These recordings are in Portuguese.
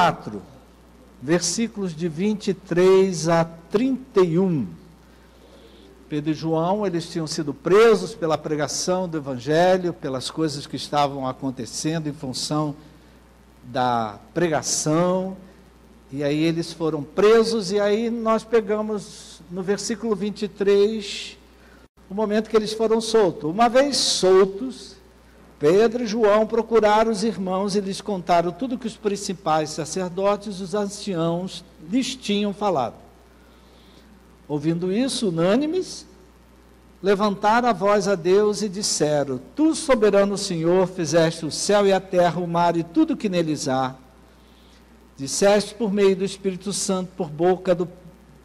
4, versículos de 23 a 31. Pedro e João, eles tinham sido presos pela pregação do Evangelho, pelas coisas que estavam acontecendo em função da pregação, e aí eles foram presos, e aí nós pegamos no versículo 23, o momento que eles foram soltos. Uma vez soltos, Pedro e João procuraram os irmãos e lhes contaram tudo que os principais sacerdotes e os anciãos lhes tinham falado. Ouvindo isso, unânimes, levantaram a voz a Deus e disseram: Tu, soberano Senhor, fizeste o céu e a terra, o mar e tudo que neles há. Disseste por meio do Espírito Santo, por boca do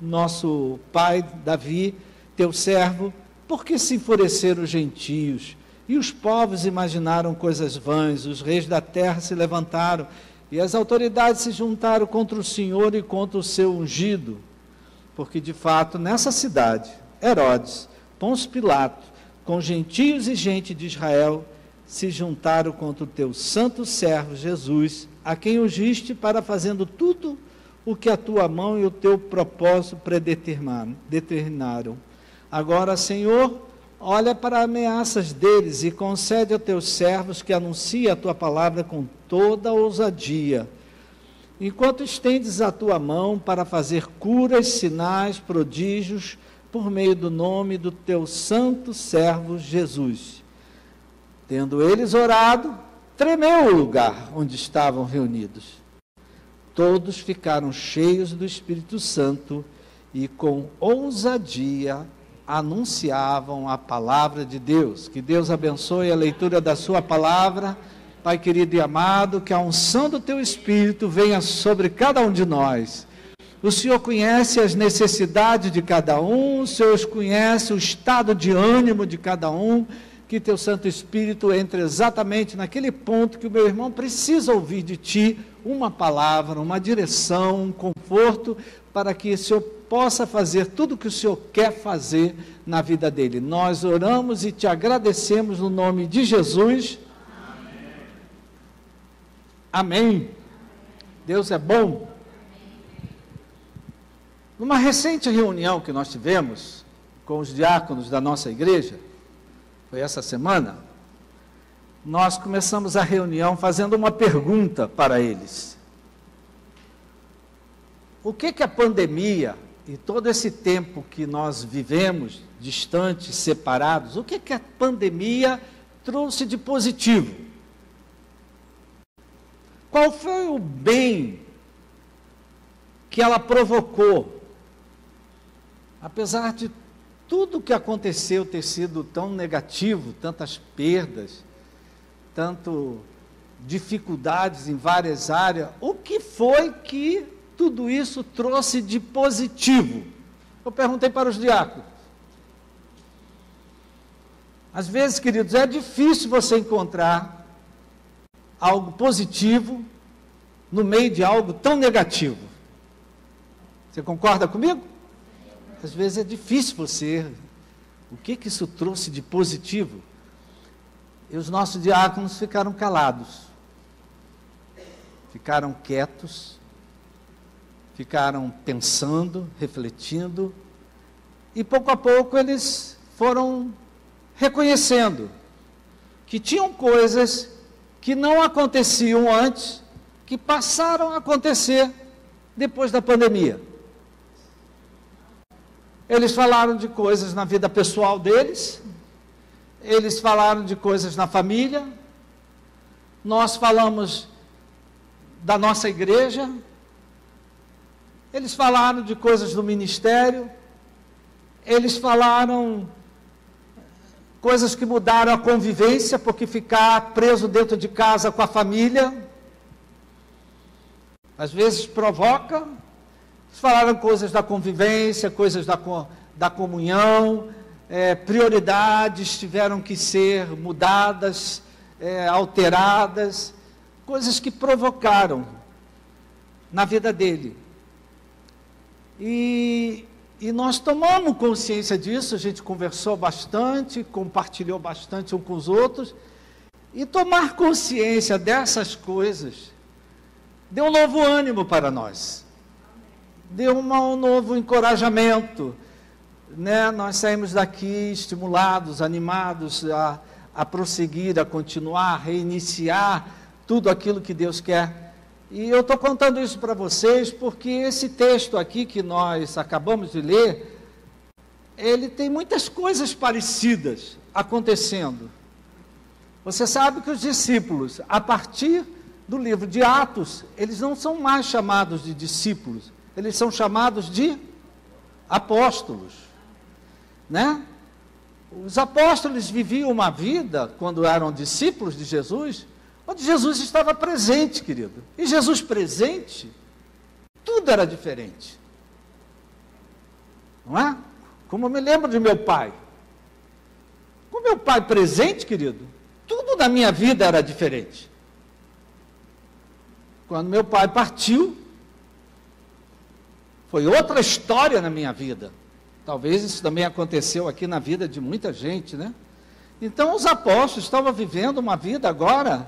nosso pai Davi, teu servo, por que se enfureceram os gentios? E os povos imaginaram coisas vãs, os reis da terra se levantaram, e as autoridades se juntaram contra o Senhor e contra o seu ungido. Porque, de fato, nessa cidade, Herodes, Pôncio Pilato, com gentios e gente de Israel, se juntaram contra o teu santo servo Jesus, a quem ungiste para fazendo tudo o que a tua mão e o teu propósito determinaram. Agora, Senhor, olha para as ameaças deles e concede a teus servos que anunciem a tua palavra com toda a ousadia, enquanto estendes a tua mão para fazer curas, sinais, prodígios, por meio do nome do teu santo servo Jesus. Tendo eles orado, tremeu o lugar onde estavam reunidos. Todos ficaram cheios do Espírito Santo e com ousadia anunciavam a palavra de Deus. Que Deus abençoe a leitura da sua palavra. Pai querido e amado, que a unção do teu Espírito venha sobre cada um de nós. O Senhor conhece as necessidades de cada um, o Senhor conhece o estado de ânimo de cada um, que teu Santo Espírito entre exatamente naquele ponto que o meu irmão precisa ouvir de ti uma palavra, uma direção, um conforto, para que o Senhor possa fazer tudo o que o Senhor quer fazer na vida dele. Nós oramos e te agradecemos no nome de Jesus. Amém. Deus é bom. Numa recente reunião que nós tivemos com os diáconos da nossa igreja, foi essa semana, nós começamos a reunião fazendo uma pergunta para eles. O que a pandemia e todo esse tempo que nós vivemos distantes, separados, o que a pandemia trouxe de positivo? Qual foi o bem que ela provocou? Apesar de tudo que aconteceu ter sido tão negativo, tantas perdas, tanto dificuldades em várias áreas, o que foi que tudo isso trouxe de positivo? Eu perguntei para os diáconos. Às vezes, queridos, é difícil você encontrar algo positivo no meio de algo tão negativo. Você concorda comigo? Às vezes é difícil você... O que isso trouxe de positivo? E os nossos diáconos ficaram calados. Ficaram quietos. Ficaram pensando, refletindo. E pouco a pouco eles foram reconhecendo que tinham coisas que não aconteciam antes, que passaram a acontecer depois da pandemia. Eles falaram de coisas na vida pessoal deles, eles falaram de coisas na família, nós falamos da nossa igreja, eles falaram de coisas do ministério, eles falaram coisas que mudaram a convivência, porque ficar preso dentro de casa com a família, às vezes provoca. Eles falaram coisas da convivência, coisas da comunhão, prioridades tiveram que ser mudadas, alteradas, coisas que provocaram na vida dele. E nós tomamos consciência disso, a gente conversou bastante, compartilhou bastante uns com os outros, e tomar consciência dessas coisas deu um novo ânimo para nós, deu um novo encorajamento, né? Nós saímos daqui estimulados, animados a prosseguir, a continuar, a reiniciar tudo aquilo que Deus quer. E eu estou contando isso para vocês porque esse texto aqui que nós acabamos de ler, ele tem muitas coisas parecidas acontecendo. Você sabe que os discípulos, a partir do livro de Atos, eles não são mais chamados de discípulos, eles são chamados de apóstolos, né? Os apóstolos viviam uma vida, quando eram discípulos de Jesus, onde Jesus estava presente, querido. E Jesus presente, tudo era diferente. Não é? Como eu me lembro de meu pai. Com meu pai presente, querido, tudo na minha vida era diferente. Quando meu pai partiu, foi outra história na minha vida. Talvez isso também aconteceu aqui na vida de muita gente, né? Então os apóstolos estavam vivendo uma vida agora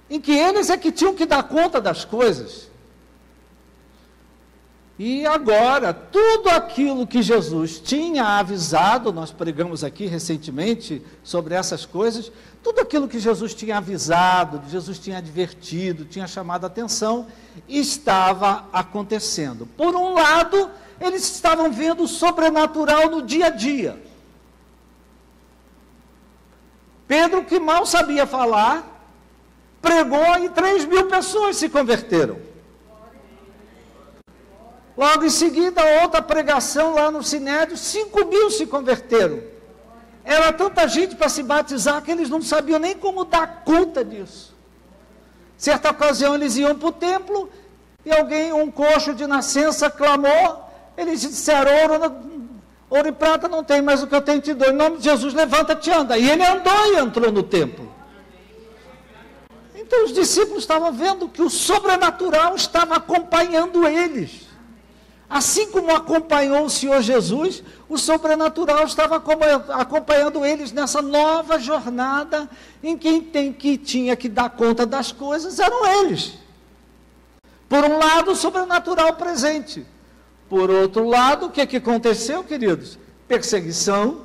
em que eles é que tinham que dar conta das coisas. E agora, tudo aquilo que Jesus tinha avisado, nós pregamos aqui recentemente sobre essas coisas, tudo aquilo que Jesus tinha avisado, que Jesus tinha advertido, tinha chamado a atenção, estava acontecendo. Por um lado, eles estavam vendo o sobrenatural no dia a dia. Pedro, que mal sabia falar, pregou e 3.000 pessoas se converteram. Logo em seguida, outra pregação lá no Sinédrio, 5.000 se converteram. Era tanta gente para se batizar que eles não sabiam nem como dar conta disso. Certa ocasião eles iam para o templo e alguém, um coxo de nascença, clamou. Eles disseram: ouro e prata não tem, mas o que eu tenho te dou. Em nome de Jesus, levanta-te e anda. E ele andou e entrou no templo. Então os discípulos estavam vendo que o sobrenatural estava acompanhando eles. Assim como acompanhou o Senhor Jesus, o sobrenatural estava acompanhando eles nessa nova jornada, em que tinha que dar conta das coisas eram eles. Por um lado, o sobrenatural presente. Por outro lado, o que aconteceu, queridos? Perseguição,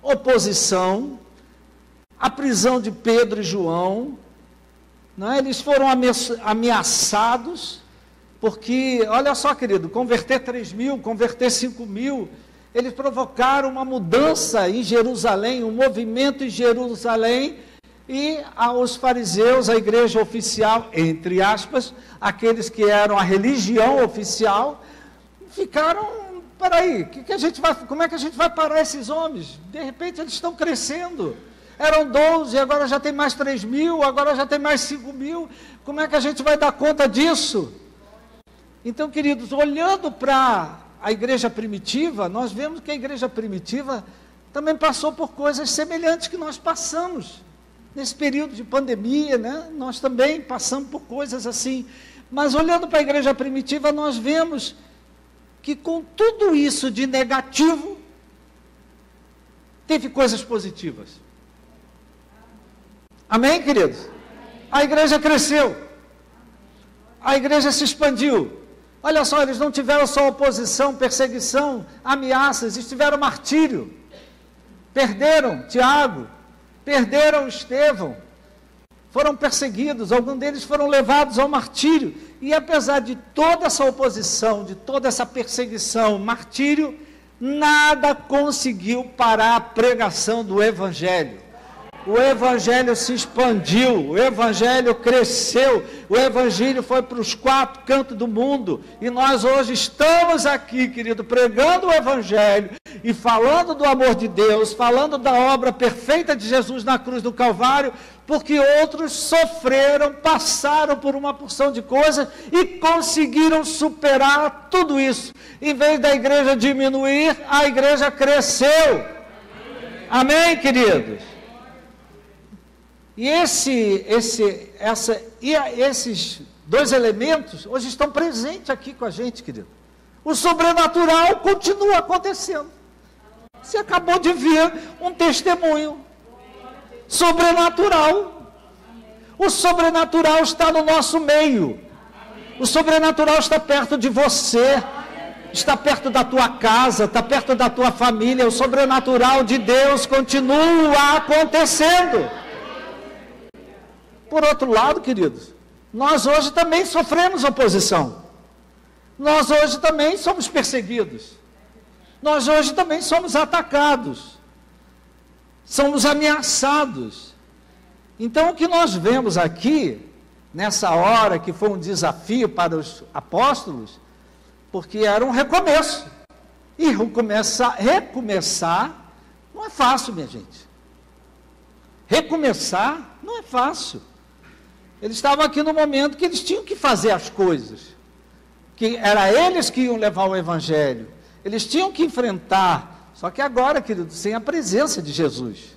oposição, a prisão de Pedro e João, não é? Eles foram ameaçados, porque, olha só, querido, converter 3.000, converter 5.000, eles provocaram uma mudança em Jerusalém, um movimento em Jerusalém, e os fariseus, a igreja oficial, entre aspas, aqueles que eram a religião oficial, ficaram: peraí, como é que a gente vai parar esses homens? De repente eles estão crescendo. Eram 12, agora já tem mais 3.000, agora já tem mais 5.000. Como é que a gente vai dar conta disso? Então, queridos, olhando para a igreja primitiva, nós vemos que a igreja primitiva também passou por coisas semelhantes que nós passamos. Nesse período de pandemia, né? Nós também passamos por coisas assim. Mas olhando para a igreja primitiva, nós vemos que com tudo isso de negativo, teve coisas positivas. Amém, queridos? A igreja cresceu. A igreja se expandiu. Olha só, eles não tiveram só oposição, perseguição, ameaças, eles tiveram martírio. Perderam Tiago, perderam Estevão, foram perseguidos, alguns deles foram levados ao martírio. E apesar de toda essa oposição, de toda essa perseguição, martírio, nada conseguiu parar a pregação do Evangelho. O Evangelho se expandiu, o Evangelho cresceu, o Evangelho foi para os 4 cantos do mundo, e nós hoje estamos aqui, querido, pregando o Evangelho, e falando do amor de Deus, falando da obra perfeita de Jesus na cruz do Calvário, porque outros sofreram, passaram por uma porção de coisas, e conseguiram superar tudo isso. Em vez da igreja diminuir, a igreja cresceu. Amém, queridos? E esses 2 elementos hoje estão presentes aqui com a gente, querido. O sobrenatural continua acontecendo. Você acabou de ver um testemunho sobrenatural. O sobrenatural está no nosso meio. O sobrenatural está perto de você, está perto da tua casa, está perto da tua família. O sobrenatural de Deus continua acontecendo. Por outro lado, queridos, nós hoje também sofremos oposição. Nós hoje também somos perseguidos. Nós hoje também somos atacados. Somos ameaçados. Então, o que nós vemos aqui, nessa hora que foi um desafio para os apóstolos, porque era um recomeço. E recomeçar não é fácil, minha gente. Recomeçar não é fácil. Eles estavam aqui no momento que eles tinham que fazer as coisas. Que era eles que iam levar o Evangelho. Eles tinham que enfrentar. Só que agora, querido, sem a presença de Jesus.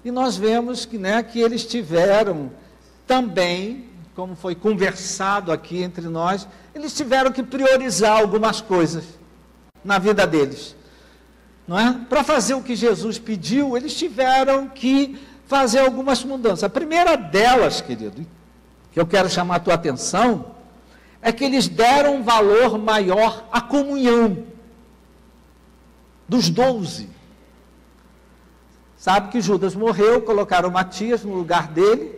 E nós vemos que, que eles tiveram também, como foi conversado aqui entre nós, eles tiveram que priorizar algumas coisas na vida deles. Não é? Para fazer o que Jesus pediu, eles tiveram que fazer algumas mudanças. A primeira delas, querido, que eu quero chamar a tua atenção, é que eles deram um valor maior à comunhão dos 12. Sabe que Judas morreu, colocaram Matias no lugar dele,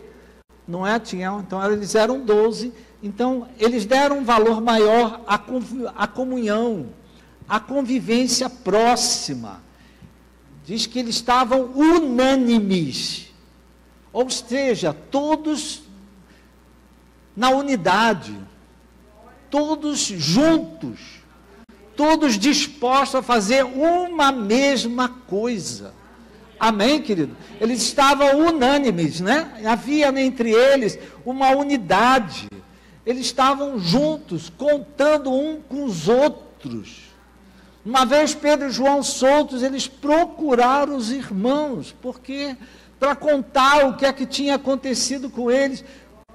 não é? Então eles eram 12, então eles deram um valor maior à comunhão, à convivência próxima. Diz que eles estavam unânimes, ou seja, todos na unidade, todos juntos, todos dispostos a fazer uma mesma coisa. Amém, querido? Eles estavam unânimes, Havia entre eles uma unidade. Eles estavam juntos, contando um com os outros. Uma vez Pedro e João soltos, eles procuraram os irmãos, porque para contar o que é que tinha acontecido com eles.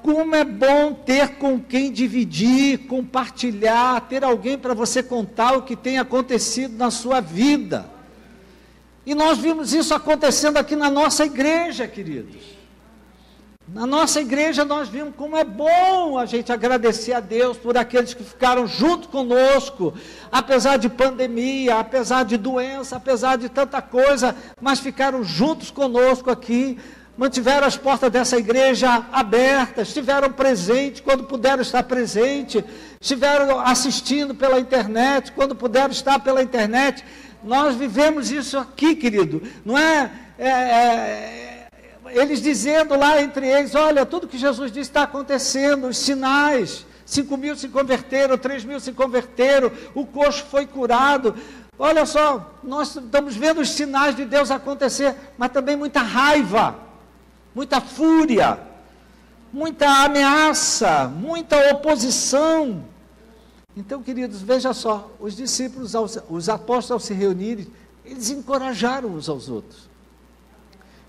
Como é bom ter com quem dividir, compartilhar, ter alguém para você contar o que tem acontecido na sua vida. E nós vimos isso acontecendo aqui na nossa igreja, queridos. Na nossa igreja nós vimos como é bom a gente agradecer a Deus por aqueles que ficaram junto conosco, apesar de pandemia, apesar de doença, apesar de tanta coisa, mas ficaram juntos conosco aqui, mantiveram as portas dessa igreja abertas, estiveram presentes quando puderam estar presentes, estiveram assistindo pela internet, quando puderam estar pela internet. Nós vivemos isso aqui, querido, não é? Eles dizendo lá entre eles, olha, tudo que Jesus disse está acontecendo, os sinais, 5.000 se converteram, 3.000 se converteram, o coxo foi curado. Olha só, nós estamos vendo os sinais de Deus acontecer, mas também muita raiva, muita fúria, muita ameaça, muita oposição. Então, queridos, veja só, os discípulos, os apóstolos ao se reunirem, eles encorajaram uns aos outros.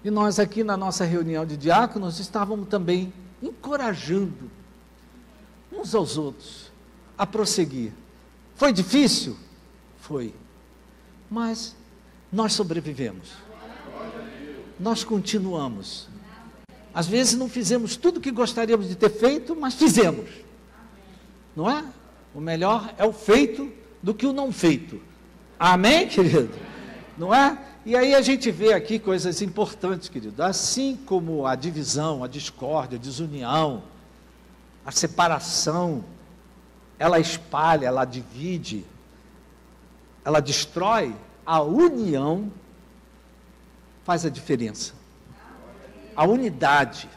E nós aqui na nossa reunião de diáconos estávamos também encorajando uns aos outros a prosseguir. Foi difícil? Foi. Mas nós sobrevivemos. Nós continuamos. Às vezes não fizemos tudo o que gostaríamos de ter feito, mas fizemos. Não é? O melhor é o feito do que o não feito. Amém, querido? Não é? E aí a gente vê aqui coisas importantes, querido. Assim como a divisão, a discórdia, a desunião, a separação, ela espalha, ela divide, ela destrói, a união faz a diferença. A unidade,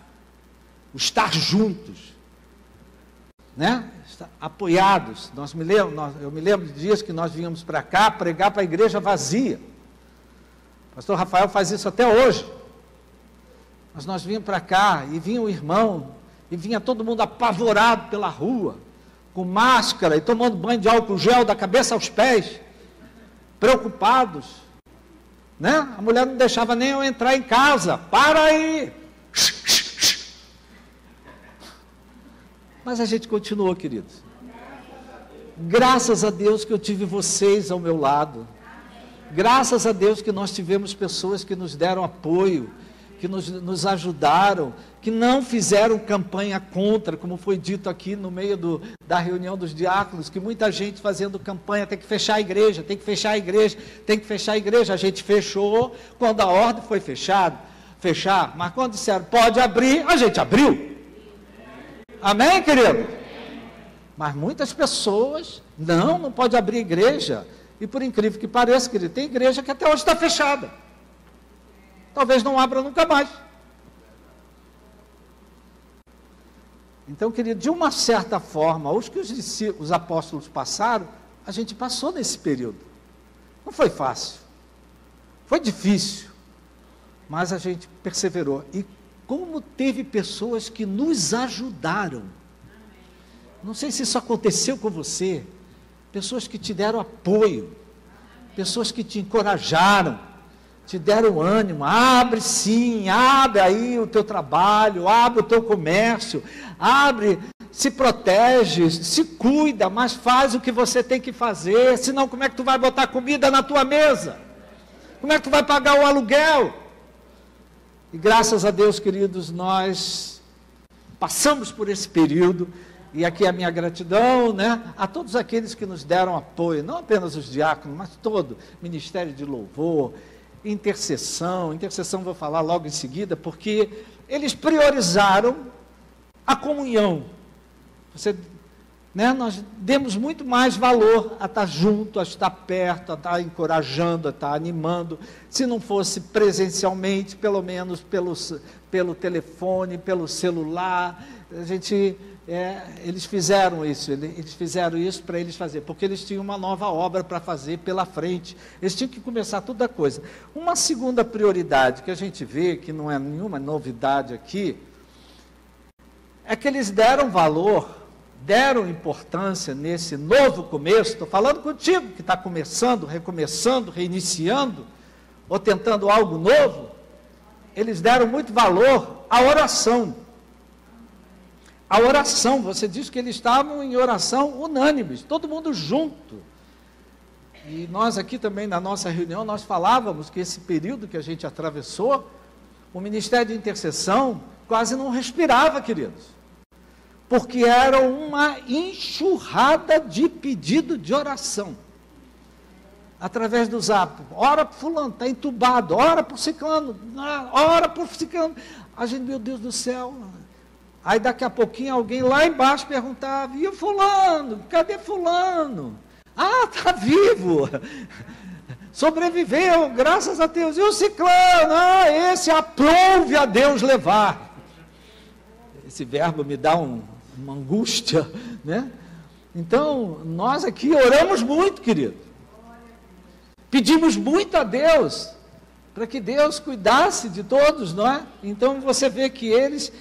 o estar juntos, apoiados. Eu me lembro de dias que nós vínhamos para cá pregar para a igreja vazia. O pastor Rafael faz isso até hoje. Mas nós vínhamos para cá e vinha o irmão, e vinha todo mundo apavorado pela rua, com máscara e tomando banho de álcool gel da cabeça aos pés, preocupados. A mulher não deixava nem eu entrar em casa. Para aí! Mas a gente continuou, queridos. Graças a Deus que eu tive vocês ao meu lado. Graças a Deus que nós tivemos pessoas que nos deram apoio, que nos ajudaram, que não fizeram campanha contra, como foi dito aqui no meio da reunião dos diáconos, que muita gente fazendo campanha, tem que fechar a igreja, tem que fechar a igreja, tem que fechar a igreja. A gente fechou quando a ordem foi fechar, mas quando disseram pode abrir, a gente abriu. Amém, querido? Mas muitas pessoas, não pode abrir igreja, e por incrível que pareça, querido, tem igreja que até hoje está fechada, talvez não abra nunca mais. Então, querido, de uma certa forma, os apóstolos passaram, a gente passou nesse período. Não foi fácil, foi difícil, mas a gente perseverou. E como teve pessoas que nos ajudaram. Não sei se isso aconteceu com você, pessoas que te deram apoio, pessoas que te encorajaram, te deram ânimo. Abre sim, abre aí o teu trabalho, abre o teu comércio, abre, se protege, se cuida, mas faz o que você tem que fazer, senão como é que tu vai botar comida na tua mesa? Como é que tu vai pagar o aluguel? E graças a Deus, queridos, nós passamos por esse período, e aqui a minha gratidão, a todos aqueles que nos deram apoio, não apenas os diáconos, mas todo Ministério de Louvor, intercessão vou falar logo em seguida, porque eles priorizaram a comunhão. Nós demos muito mais valor a estar junto, a estar perto, a estar encorajando, a estar animando, se não fosse presencialmente, pelo menos pelo telefone, pelo celular. Eles fizeram isso para eles fazer, porque eles tinham uma nova obra para fazer pela frente, eles tinham que começar toda a coisa. Uma segunda prioridade que a gente vê, que não é nenhuma novidade aqui, é que eles deram valor, deram importância nesse novo começo. Estou falando contigo que está começando, recomeçando, reiniciando, ou tentando algo novo. Eles deram muito valor à oração. A oração, você diz que eles estavam em oração unânimes, todo mundo junto. E nós aqui também, na nossa reunião, nós falávamos que esse período que a gente atravessou, o Ministério de Intercessão quase não respirava, queridos, porque era uma enxurrada de pedido de oração. Através do zap, ora para fulano, está entubado, ora para o ciclano, ora para o ciclano. A gente, meu Deus do céu. Aí daqui a pouquinho alguém lá embaixo perguntava, e o fulano? Cadê fulano? Ah, está vivo, sobreviveu, graças a Deus. E o ciclano? Ah, esse aprouve a Deus levar. Esse verbo me dá uma angústia, Então, nós aqui oramos muito, querido. Pedimos muito a Deus, para que Deus cuidasse de todos, não é? Então, você vê que eles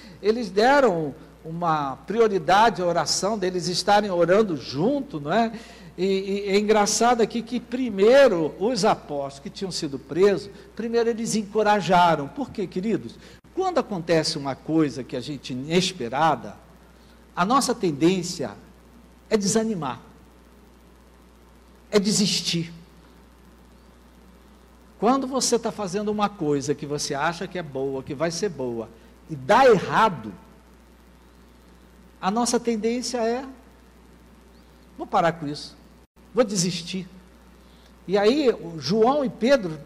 deram uma prioridade à oração, deles estarem orando junto, não é? E é engraçado aqui que primeiro, os apóstolos que tinham sido presos, primeiro eles encorajaram. Por quê, queridos? Quando acontece uma coisa que a gente inesperada, a nossa tendência é desanimar, é desistir. Quando você está fazendo uma coisa que você acha que é boa, que vai ser boa, e dá errado, a nossa tendência é, vou parar com isso, vou desistir. E aí, João e Pedro,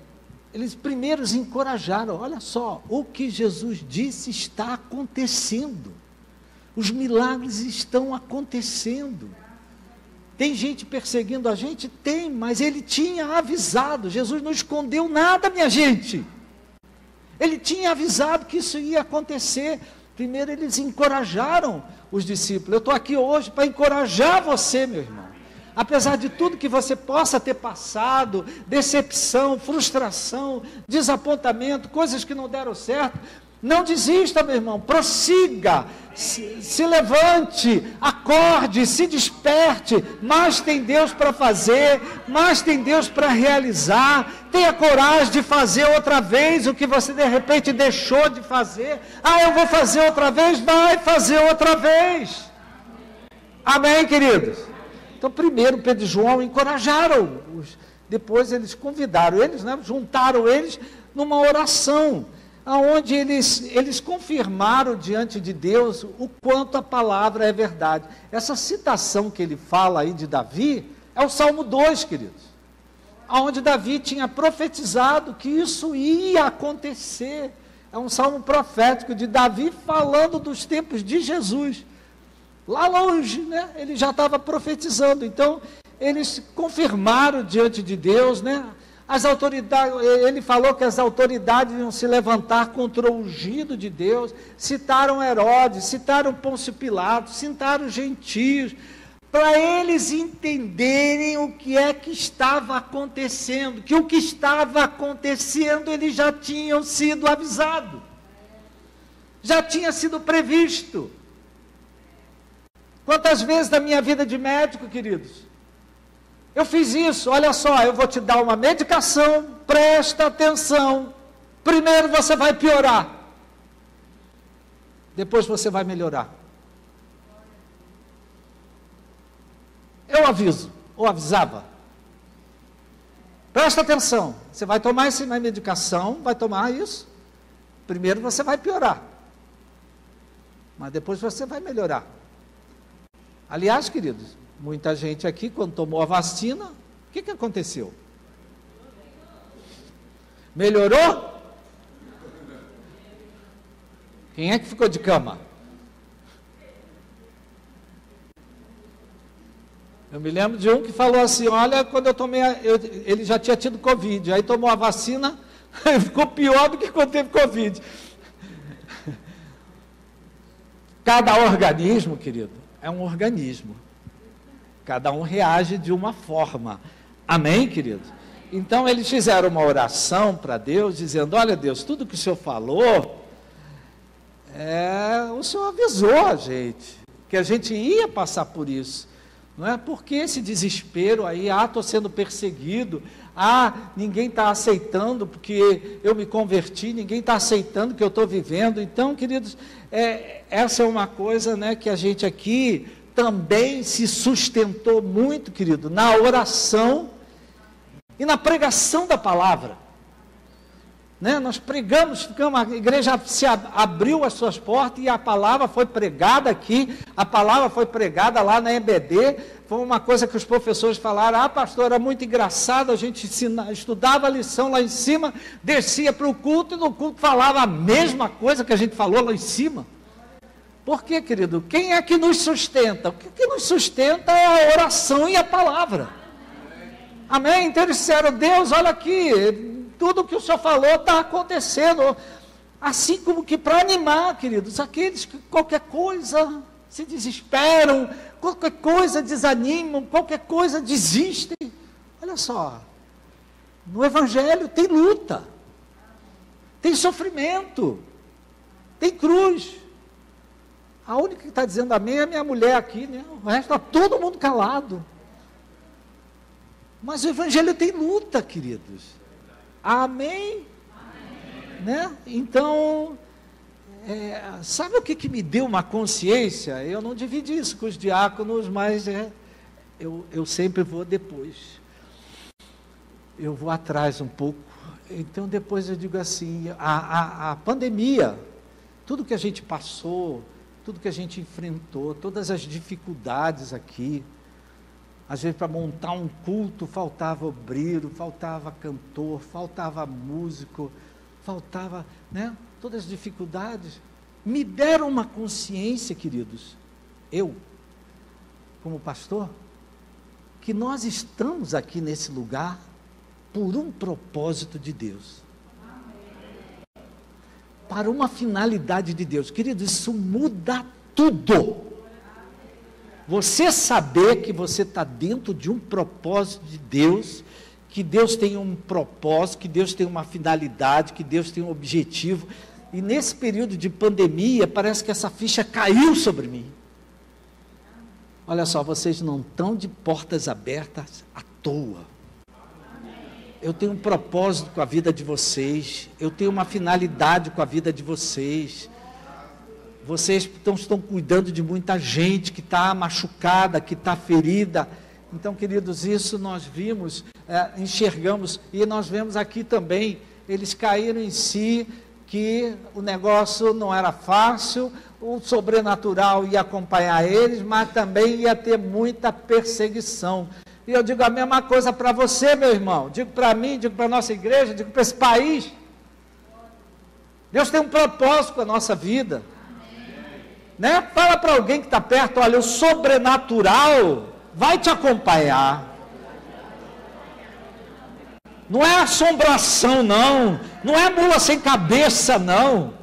eles primeiros encorajaram, olha só, o que Jesus disse está acontecendo, os milagres estão acontecendo. Tem gente perseguindo a gente? Tem, mas ele tinha avisado, Jesus não escondeu nada, minha gente. Ele tinha avisado que isso ia acontecer. Primeiro eles encorajaram os discípulos. Eu estou aqui hoje para encorajar você, meu irmão. Apesar de tudo que você possa ter passado, decepção, frustração, desapontamento, coisas que não deram certo, não desista, meu irmão, prossiga, se levante, acorde, se desperte, mais tem Deus para fazer, mais tem Deus para realizar, tenha coragem de fazer outra vez o que você de repente deixou de fazer. Eu vou fazer outra vez, vai fazer outra vez. Amém, queridos? Então primeiro Pedro e João encorajaram, depois eles convidaram eles, juntaram eles numa oração. aonde eles confirmaram diante de Deus o quanto a palavra é verdade. Essa citação que ele fala aí de Davi, é o Salmo 2, queridos, aonde Davi tinha profetizado que isso ia acontecer. É um salmo profético de Davi falando dos tempos de Jesus. Lá longe, né? Ele já estava profetizando. Então, eles confirmaram diante de Deus, né? As autoridades, ele falou que as autoridades iam se levantar contra o ungido de Deus. Citaram Herodes, citaram Pôncio Pilatos, citaram gentios, para eles entenderem o que é que estava acontecendo, que o que estava acontecendo eles já tinham sido avisados, já tinha sido previsto. Quantas vezes na minha vida de médico, queridos, eu fiz isso? Olha só, eu vou te dar uma medicação, presta atenção, primeiro você vai piorar, depois você vai melhorar. Eu aviso, ou avisava, presta atenção, você vai tomar essa medicação, vai tomar isso, primeiro você vai piorar, mas depois você vai melhorar. Aliás, queridos, muita gente aqui, quando tomou a vacina, o que aconteceu? Melhorou? Quem é que ficou de cama? Eu me lembro de um que falou assim, olha, quando eu tomei, ele já tinha tido Covid, aí tomou a vacina, ficou pior do que quando teve Covid. Cada organismo, querido, é um organismo. Cada um reage de uma forma. Amém, querido? Então, eles fizeram uma oração para Deus, dizendo, olha Deus, tudo que o Senhor falou, o Senhor avisou a gente, que a gente ia passar por isso. Não é? Porque esse desespero aí, estou sendo perseguido, ninguém está aceitando porque eu me converti, ninguém está aceitando que eu estou vivendo. Então, queridos, essa é uma coisa, né, que a gente aqui também se sustentou muito, querido, na oração e na pregação da palavra. Né? Nós pregamos, a igreja abriu as suas portas e a palavra foi pregada aqui, a palavra foi pregada lá na EBD. Foi uma coisa que os professores falaram, pastor, era muito engraçado, a gente estudava a lição lá em cima, descia para o culto e no culto falava a mesma coisa que a gente falou lá em cima. Por quê, querido? Quem é que nos sustenta? O que nos sustenta é a oração e a palavra. Amém? Então eles disseram, Deus, olha aqui, tudo que o Senhor falou está acontecendo, assim como que para animar, queridos, aqueles que qualquer coisa se desesperam, qualquer coisa desanimam, qualquer coisa desistem. Olha só, no Evangelho tem luta, tem sofrimento, tem cruz. A única que está dizendo amém é a minha mulher aqui, né? O resto está todo mundo calado. Mas o Evangelho tem luta, queridos. Amém? Amém. Né? Então, sabe o que me deu uma consciência? Eu não dividi isso com os diáconos, mas eu sempre vou depois. Eu vou atrás um pouco. Então, depois eu digo assim, a pandemia, tudo que a gente passou, tudo que a gente enfrentou, todas as dificuldades aqui, às vezes para montar um culto faltava obreiro, faltava cantor, faltava músico, faltava, né, todas as dificuldades, me deram uma consciência, queridos, eu, como pastor, que nós estamos aqui nesse lugar por um propósito de Deus. Para uma finalidade de Deus. Queridos, isso muda tudo. Você saber que você está dentro de um propósito de Deus, que Deus tem um propósito, que Deus tem uma finalidade, que Deus tem um objetivo. E nesse período de pandemia, parece que essa ficha caiu sobre mim. Olha só, vocês não estão de portas abertas à toa. Eu tenho um propósito com a vida de vocês, eu tenho uma finalidade com a vida de vocês. Vocês estão cuidando de muita gente que está machucada, que está ferida. Então, queridos, isso nós vimos, enxergamos, e nós vemos aqui também, eles caíram em si, que o negócio não era fácil, o sobrenatural ia acompanhar eles, mas também ia ter muita perseguição. E eu digo a mesma coisa para você, meu irmão, digo para mim, digo para a nossa igreja, digo para esse país. Deus tem um propósito com a nossa vida. Né? Fala para alguém que está perto, olha, o sobrenatural vai te acompanhar. Não é assombração, não. Não é mula sem cabeça, não.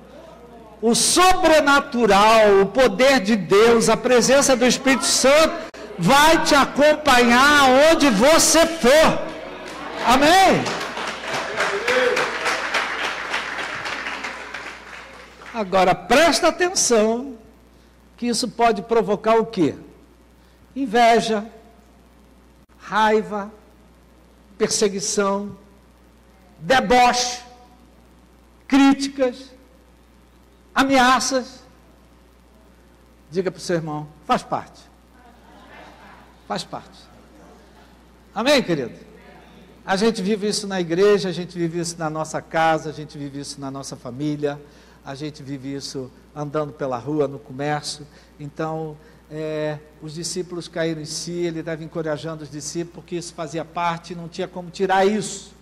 O sobrenatural, o poder de Deus, a presença do Espírito Santo vai te acompanhar aonde você for. Amém? Agora, presta atenção, que isso pode provocar o quê? Inveja, raiva, perseguição, deboche, críticas, ameaças. Diga para o seu irmão, faz parte. Faz parte. Amém, querido? A gente vive isso na igreja, a gente vive isso na nossa casa, a gente vive isso na nossa família, a gente vive isso andando pela rua, no comércio. Então, os discípulos caíram em si, ele estava encorajando os discípulos, porque isso fazia parte, não tinha como tirar isso.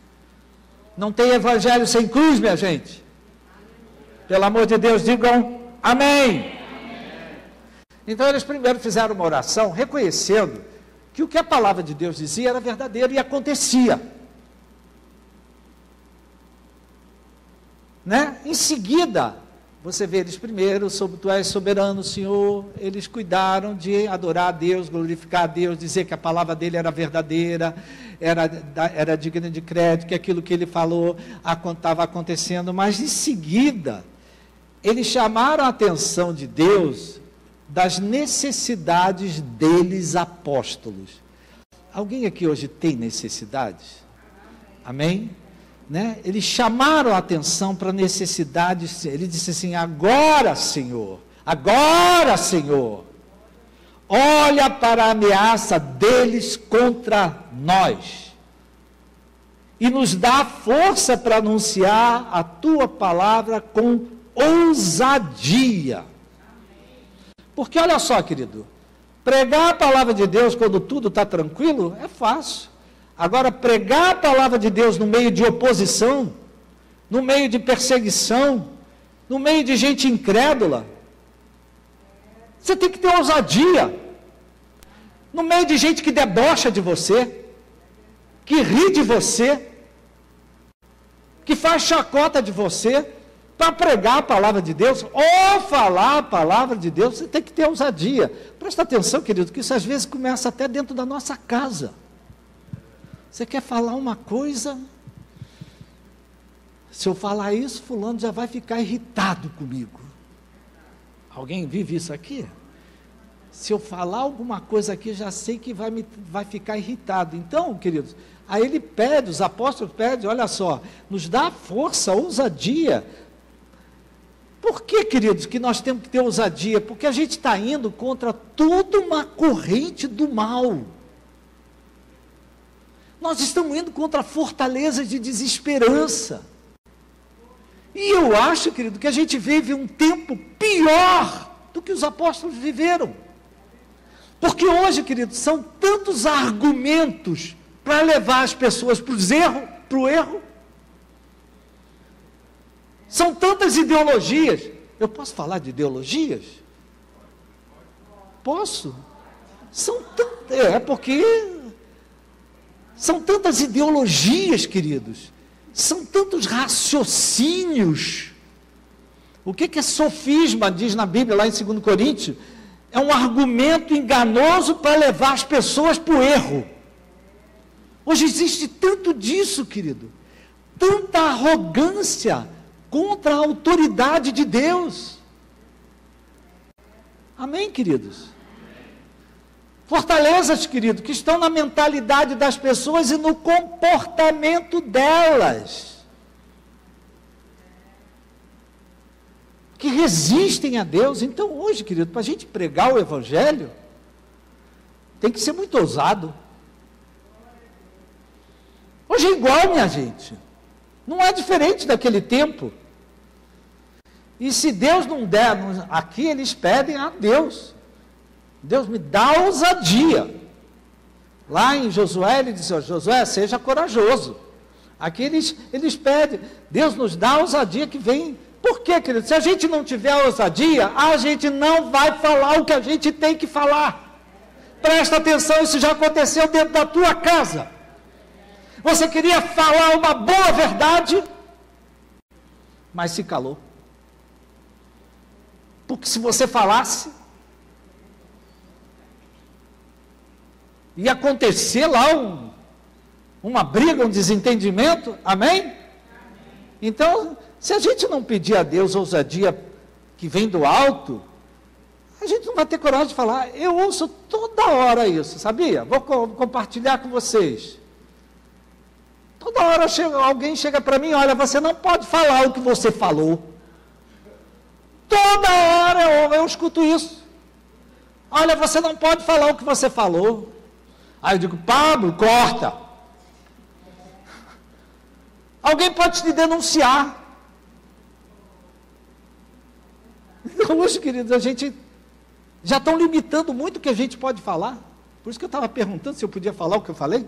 Não tem evangelho sem cruz, minha gente. Pelo amor de Deus, digam amém. Então eles primeiro fizeram uma oração, reconhecendo que o que a palavra de Deus dizia era verdadeiro e acontecia. Né? Em seguida, você vê eles primeiro, sobre tu és soberano, Senhor, eles cuidaram de adorar a Deus, glorificar a Deus, dizer que a palavra dele era verdadeira, era digna de crédito, que aquilo que ele falou estava acontecendo, mas em seguida, eles chamaram a atenção de Deus das necessidades deles apóstolos. Alguém aqui hoje tem necessidades? Amém? Né? Eles chamaram a atenção para a necessidade. Ele disse assim, agora Senhor, olha para a ameaça deles contra nós e nos dá força para anunciar a tua palavra com ousadia. Porque olha só, querido, pregar a palavra de Deus quando tudo está tranquilo é fácil. Agora, pregar a palavra de Deus no meio de oposição, no meio de perseguição, no meio de gente incrédula, você tem que ter ousadia. No meio de gente que debocha de você, que ri de você, que faz chacota de você, para pregar a palavra de Deus, ou falar a palavra de Deus, você tem que ter ousadia. Presta atenção, querido, que isso às vezes começa até dentro da nossa casa. Você quer falar uma coisa, se eu falar isso, fulano já vai ficar irritado comigo. Alguém vive isso aqui? Se eu falar alguma coisa aqui, já sei que vai ficar irritado. Então, queridos, aí ele pede, os apóstolos pedem, olha só, nos dá força, ousadia. Por que, queridos, que nós temos que ter ousadia? Porque a gente está indo contra toda uma corrente do mal. Nós estamos indo contra fortalezas de desesperança. E eu acho, querido, que a gente vive um tempo pior do que os apóstolos viveram. Porque hoje, querido, são tantos argumentos para levar as pessoas para o erro. São tantas ideologias. Eu posso falar de ideologias? Posso? São tantas, porque são tantas ideologias, queridos. São tantos raciocínios. O que é sofisma, diz na Bíblia, lá em 2 Coríntios? É um argumento enganoso para levar as pessoas para o erro. Hoje existe tanto disso, querido. Tanta arrogância contra a autoridade de Deus. Amém, queridos? Fortalezas, querido, que estão na mentalidade das pessoas e no comportamento delas. Que resistem a Deus. Então hoje, querido, para a gente pregar o Evangelho, tem que ser muito ousado. Hoje é igual, minha gente. Não é diferente daquele tempo. E se Deus não der, aqui eles pedem a Deus. Deus me dá ousadia. Lá em Josué, ele diz: Josué, seja corajoso. Aqui eles pedem, Deus nos dá a ousadia que vem. Por quê, querido? Se a gente não tiver ousadia, a gente não vai falar o que a gente tem que falar. Presta atenção, isso já aconteceu dentro da tua casa. Você queria falar uma boa verdade, mas se calou. Porque se você falasse, ia acontecer lá uma briga, um desentendimento, amém? Então, se a gente não pedir a Deus ousadia que vem do alto, a gente não vai ter coragem de falar. Eu ouço toda hora isso, sabia? Vou compartilhar com vocês. Toda hora alguém chega para mim: olha, você não pode falar o que você falou. Toda hora eu escuto isso. Olha, você não pode falar o que você falou. Aí eu digo: Pablo, corta. Alguém pode te denunciar. Então, hoje, queridos, a gente já estão limitando muito o que a gente pode falar. Por isso que eu estava perguntando se eu podia falar o que eu falei.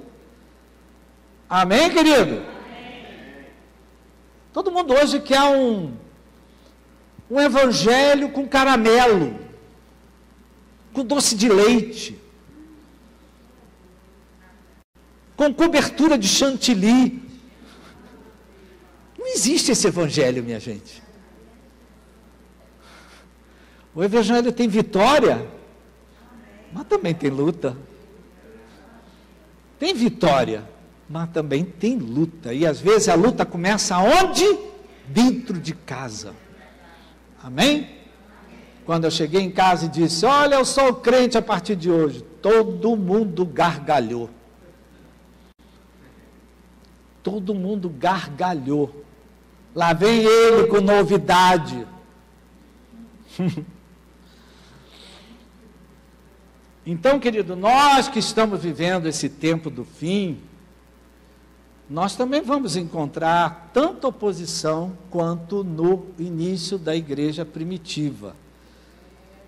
Amém, querido? Amém. Todo mundo hoje quer um evangelho com caramelo, com doce de leite, com cobertura de chantilly. Não existe esse evangelho, minha gente. O evangelho tem vitória, mas também tem luta. Tem vitória, mas também tem luta. E às vezes a luta começa aonde? Dentro de casa. Amém? Quando eu cheguei em casa e disse: olha, eu sou crente a partir de hoje, todo mundo gargalhou. Todo mundo gargalhou. Lá vem ele com novidade. Então, querido, nós que estamos vivendo esse tempo do fim, nós também vamos encontrar tanta oposição quanto no início da igreja primitiva.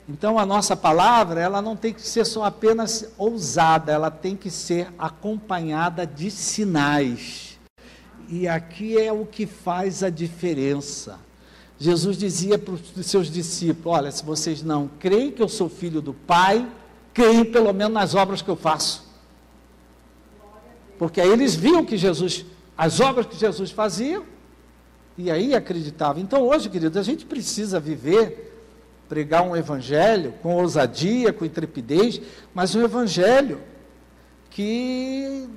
Então, a nossa palavra, ela não tem que ser só apenas ousada, ela tem que ser acompanhada de sinais. E aqui é o que faz a diferença. Jesus dizia para os seus discípulos: olha, se vocês não creem que eu sou filho do Pai, creem pelo menos nas obras que eu faço. Porque aí eles viam que as obras que Jesus fazia, e aí acreditavam. Então hoje, querido, a gente precisa pregar um evangelho com ousadia, com intrepidez, mas um evangelho que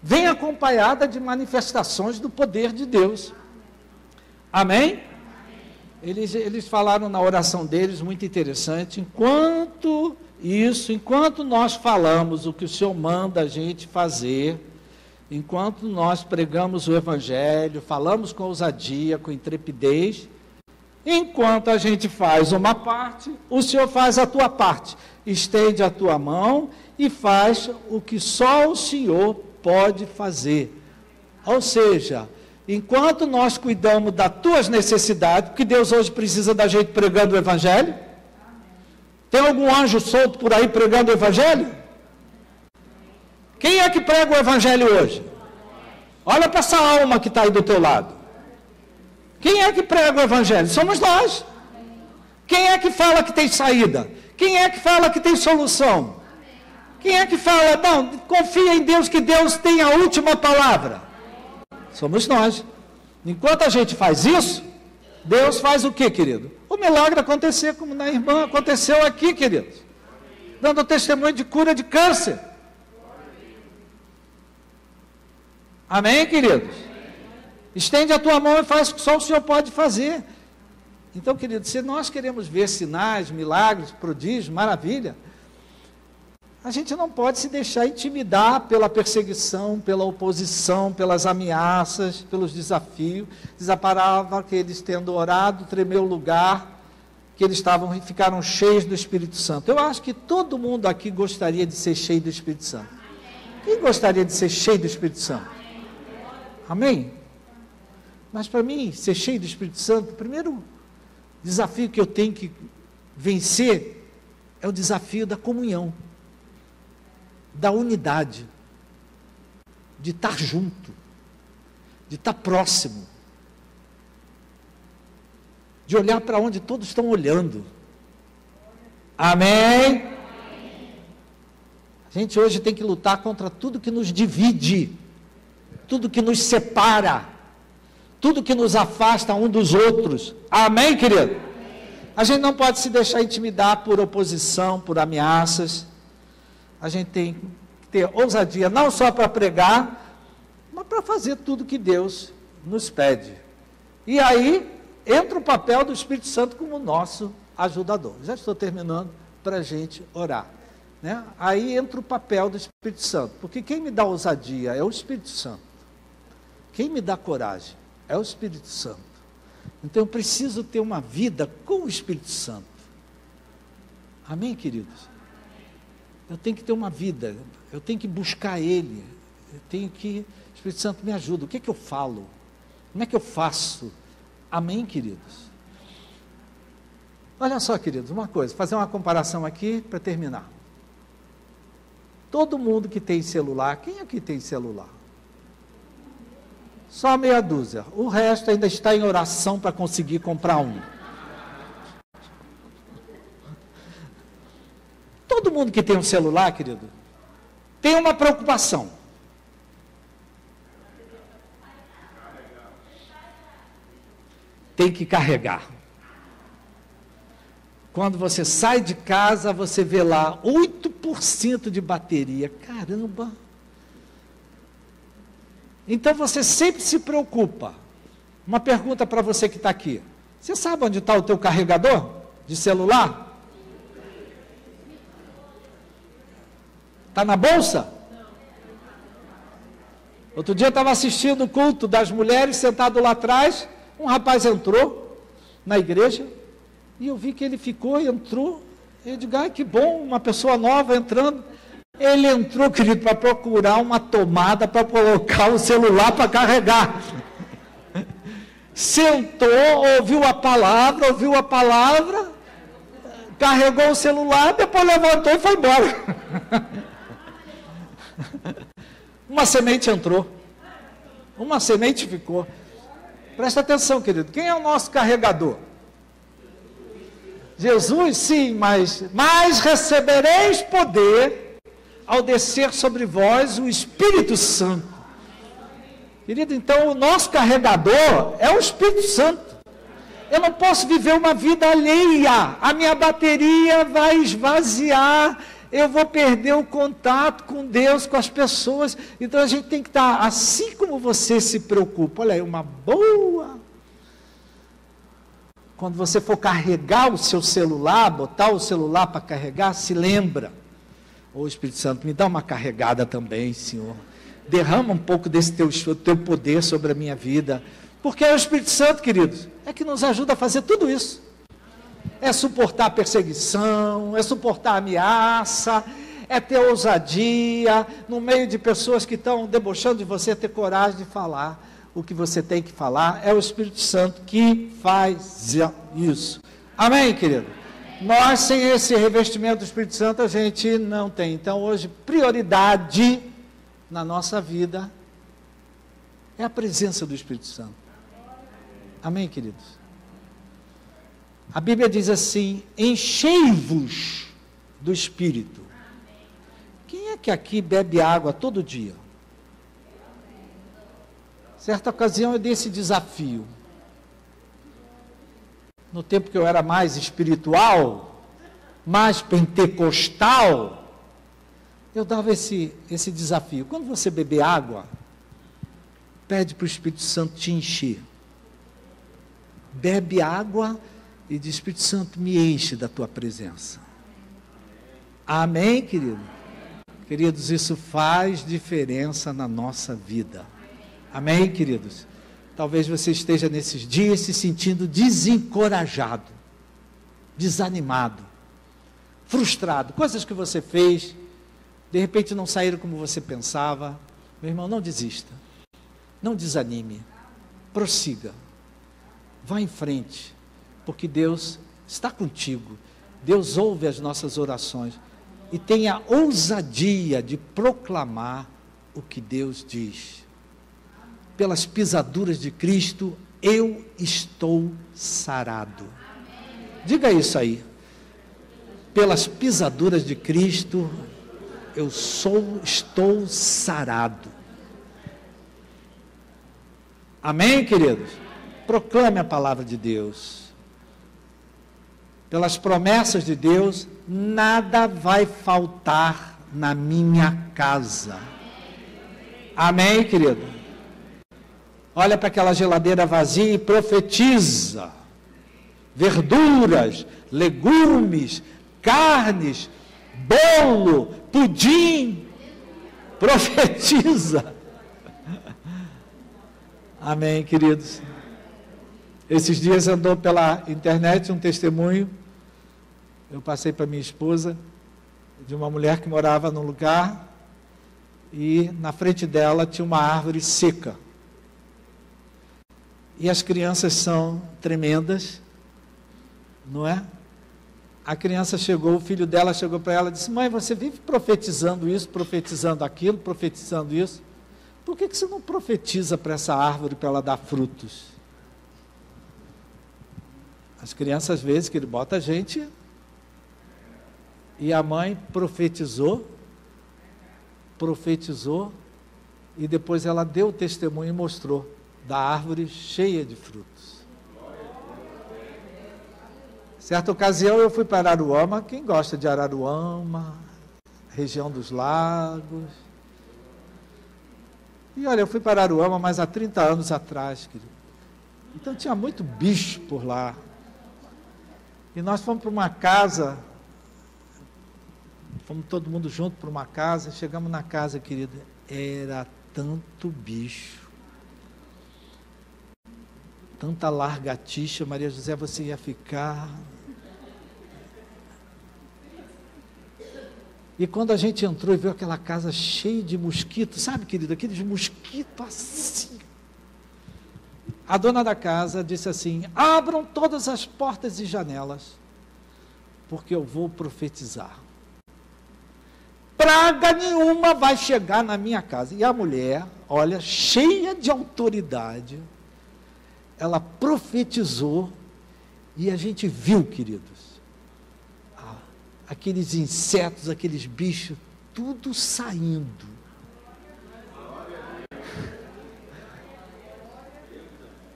vem acompanhada de manifestações do poder de Deus. Amém? Eles falaram na oração deles, muito interessante: enquanto nós falamos o que o Senhor manda a gente fazer, enquanto nós pregamos o evangelho, falamos com ousadia, com intrepidez, enquanto a gente faz uma parte, o Senhor faz a tua parte. Estende a tua mão e faz o que só o Senhor pode fazer. Ou seja, enquanto nós cuidamos das tuas necessidades, porque Deus hoje precisa da gente pregando o evangelho. Tem algum anjo solto por aí pregando o evangelho? Quem é que prega o evangelho hoje? Olha para essa alma que está aí do teu lado. Quem é que prega o evangelho? Somos nós. Quem é que fala que tem saída? Quem é que fala que tem solução? Quem é que fala: não, confia em Deus, que Deus tem a última palavra? Somos nós. Enquanto a gente faz isso, Deus faz o que, querido? O milagre acontecer, como na irmã aconteceu aqui, queridos. Dando testemunho de cura de câncer. Amém, queridos? Estende a tua mão e faz o que só o Senhor pode fazer. Então, queridos, se nós queremos ver sinais, milagres, prodígios, maravilha, a gente não pode se deixar intimidar pela perseguição, pela oposição, pelas ameaças, pelos desafios. Diz a palavra que eles, tendo orado, tremeu o lugar, que eles ficaram cheios do Espírito Santo. Eu acho que todo mundo aqui gostaria de ser cheio do Espírito Santo. Quem gostaria de ser cheio do Espírito Santo? Amém? Mas para mim, ser cheio do Espírito Santo, primeiro, desafio que eu tenho que vencer é o desafio da comunhão, da unidade, de estar junto, de estar próximo, de olhar para onde todos estão olhando. Amém? A gente hoje tem que lutar contra tudo que nos divide, tudo que nos separa, tudo que nos afasta um dos outros. Amém, querido? A gente não pode se deixar intimidar por oposição, por ameaças. A gente tem que ter ousadia, não só para pregar, mas para fazer tudo que Deus nos pede. E aí entra o papel do Espírito Santo como nosso ajudador. Já estou terminando para a gente orar, né? Aí entra o papel do Espírito Santo, porque quem me dá ousadia é o Espírito Santo. Quem me dá coragem é o Espírito Santo. Então eu preciso ter uma vida com o Espírito Santo. Amém, queridos? Eu tenho que ter uma vida, eu tenho que buscar Ele, eu tenho que... O Espírito Santo me ajuda. O que é que eu falo? Como é que eu faço? Amém, queridos? Olha só, queridos, uma coisa, fazer uma comparação aqui para terminar. Todo mundo que tem celular, quem aqui tem celular? Só meia dúzia. O resto ainda está em oração para conseguir comprar um. Todo mundo que tem um celular, querido, tem uma preocupação. Tem que carregar. Quando você sai de casa, você vê lá 8% de bateria. Caramba! Então você sempre se preocupa. Uma pergunta para você que está aqui. Você sabe onde está o teu carregador de celular? Está na bolsa? Outro dia eu estava assistindo o culto das mulheres, sentado lá atrás, um rapaz entrou na igreja, e eu vi que ele entrou, eu digo, ai que bom, uma pessoa nova entrando. Ele entrou, querido, para procurar uma tomada para colocar o celular para carregar. Sentou, ouviu a palavra, carregou o celular, depois levantou e foi embora. Uma semente entrou, uma semente ficou. Presta atenção, querido, quem é o nosso carregador? Jesus, sim, mas recebereis poder ao descer sobre vós o Espírito Santo. Querido, então o nosso carregador é o Espírito Santo. Eu não posso viver uma vida alheia, a minha bateria vai esvaziar, eu vou perder o contato com Deus, com as pessoas. Então a gente tem que estar, assim como você se preocupa, olha aí, uma boa... Quando você for carregar o seu celular, botar o celular para carregar, se lembra. Ô Espírito Santo, me dá uma carregada também, Senhor. Derrama um pouco desse teu poder sobre a minha vida. Porque é o Espírito Santo, queridos, é que nos ajuda a fazer tudo isso. É suportar a perseguição, é suportar a ameaça, é ter ousadia, no meio de pessoas que estão debochando de você, ter coragem de falar o que você tem que falar. É o Espírito Santo que faz isso. Amém, querido? Nós, sem esse revestimento do Espírito Santo, a gente não tem. Então, hoje, prioridade na nossa vida é a presença do Espírito Santo. Amém, queridos? A Bíblia diz assim, enchei-vos do Espírito. Quem é que aqui bebe água todo dia? Certa ocasião eu dei esse desafio. No tempo que eu era mais espiritual, mais pentecostal, eu dava esse desafio. Quando você beber água, pede para o Espírito Santo te encher. Bebe água e diz, Espírito Santo, me enche da tua presença. Amém, querido? Queridos, isso faz diferença na nossa vida. Amém, queridos? Talvez você esteja nesses dias se sentindo desencorajado, desanimado, frustrado. Coisas que você fez, de repente não saíram como você pensava. Meu irmão, não desista. Não desanime. Prossiga. Vá em frente. porque Deus está contigo. Deus ouve as nossas orações. E tenha ousadia de proclamar o que Deus diz. Pelas pisaduras de Cristo, eu estou sarado. Diga isso aí. Pelas pisaduras de Cristo, estou sarado. Amém, queridos? Proclame a palavra de Deus. Pelas promessas de Deus, nada vai faltar na minha casa. Amém, querido? Olha para aquela geladeira vazia e profetiza. Verduras, legumes, carnes, bolo, pudim. Profetiza. Amém, queridos? Esses dias andou pela internet um testemunho. Eu passei para minha esposa, de uma mulher que morava num lugar, e na frente dela tinha uma árvore seca. E as crianças são tremendas, não é? A criança chegou, o filho dela chegou para ela e disse: mãe, você vive profetizando isso, profetizando aquilo, profetizando isso. Por que você não profetiza para essa árvore para ela dar frutos? As crianças, às vezes, que ele bota a gente, e a mãe profetizou, e depois ela deu o testemunho e mostrou da árvore cheia de frutos. Certa ocasião eu fui para Araruama. Quem gosta de Araruama, região dos lagos? E olha, eu fui para Araruama, mas há 30 anos atrás, querido. Então tinha muito bicho por lá. E nós fomos para uma casa, fomos todo mundo junto para uma casa, chegamos na casa, querida, era tanto bicho, tanta largatixa. Maria José, você ia ficar... E quando a gente entrou e viu aquela casa cheia de mosquitos, sabe, querido, aqueles mosquitos assim. A dona da casa disse assim: abram todas as portas e janelas, porque eu vou profetizar. Praga nenhuma vai chegar na minha casa. E a mulher, olha, cheia de autoridade, ela profetizou, e a gente viu, queridos, aqueles insetos, aqueles bichos, tudo saindo.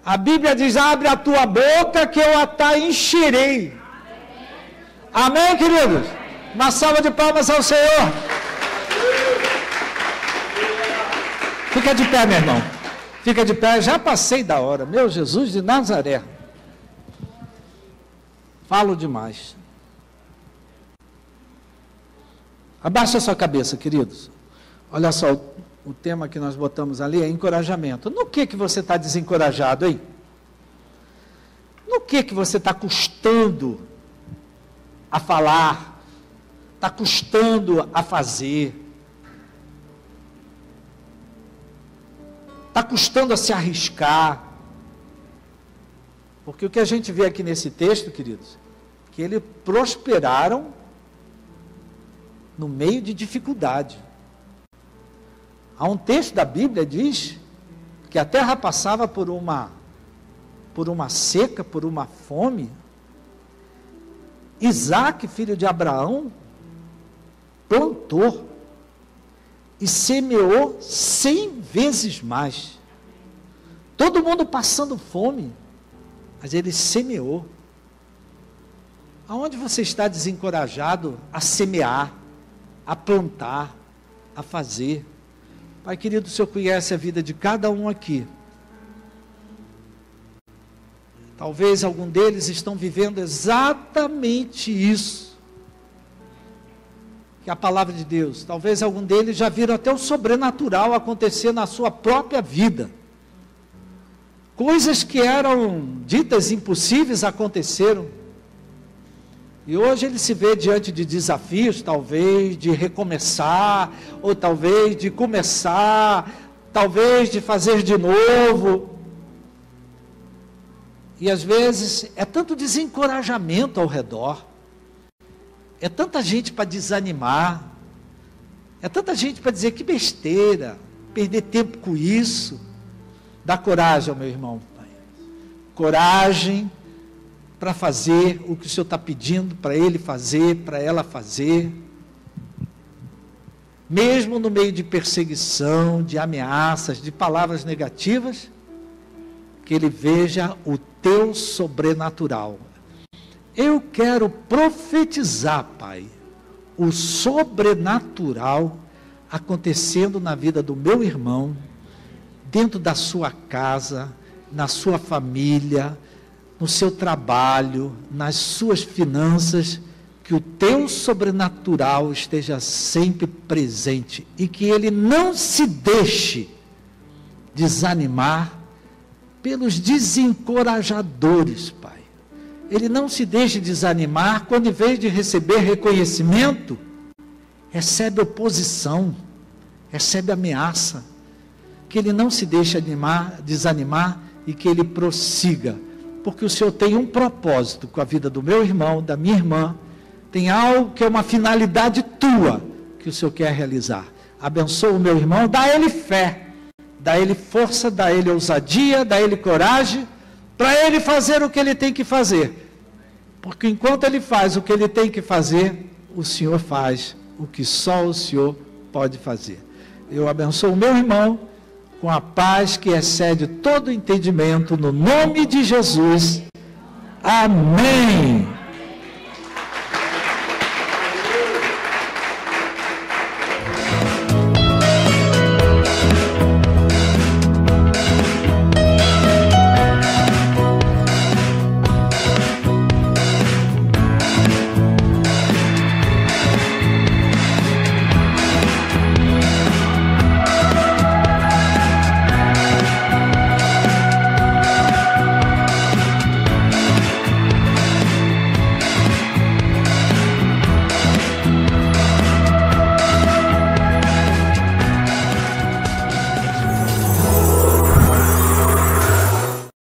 A Bíblia diz: abre a tua boca que eu a encherei. Amém, queridos? Uma salva de palmas ao Senhor. Fica de pé, meu irmão. Fica de pé, já passei da hora. Meu Jesus de Nazaré. Falo demais. Abaixa a sua cabeça, queridos. Olha só, o tema que nós botamos ali é encorajamento. No que você está desencorajado aí? No que você está custando a falar? Está custando a fazer? Está custando a se arriscar? Porque o que a gente vê aqui nesse texto, queridos, que eles prosperaram no meio de dificuldade. Há um texto da Bíblia que diz que a terra passava por uma seca, por uma fome. Isaac, filho de Abraão, plantou e semeou 100 vezes mais. Todo mundo passando fome, mas ele semeou. Aonde você está desencorajado a semear, a plantar, a fazer? Pai querido, o Senhor conhece a vida de cada um aqui. Talvez algum deles estão vivendo exatamente isso, que é a palavra de Deus. Talvez algum deles já viram até o sobrenatural acontecer na sua própria vida. Coisas que eram ditas impossíveis aconteceram. E hoje ele se vê diante de desafios, talvez de recomeçar, ou talvez de começar, talvez de fazer de novo. E às vezes é tanto desencorajamento ao redor, é tanta gente para desanimar, é tanta gente para dizer que besteira, perder tempo com isso. Dá coragem ao meu irmão, pai. Coragem para fazer o que o Senhor está pedindo para ele fazer, para ela fazer. Mesmo no meio de perseguição, de ameaças, de palavras negativas, que ele veja o teu sobrenatural. Eu quero profetizar, Pai, o sobrenatural acontecendo na vida do meu irmão, dentro da sua casa, na sua família, no seu trabalho, nas suas finanças, que o teu sobrenatural esteja sempre presente e que ele não se deixe desanimar pelos desencorajadores, Pai. Ele não se deixe desanimar quando, em vez de receber reconhecimento, recebe oposição, recebe ameaça. Que ele não se deixe desanimar e que ele prossiga, porque o Senhor tem um propósito com a vida do meu irmão, da minha irmã, tem algo que é uma finalidade tua, que o Senhor quer realizar. Abençoa o meu irmão, dá a ele fé, dá a ele força, dá a ele ousadia, dá a ele coragem, para ele fazer o que ele tem que fazer, porque enquanto ele faz o que ele tem que fazer, o Senhor faz o que só o Senhor pode fazer. Eu abençoo o meu irmão, com a paz que excede todo entendimento, no nome de Jesus. Amém.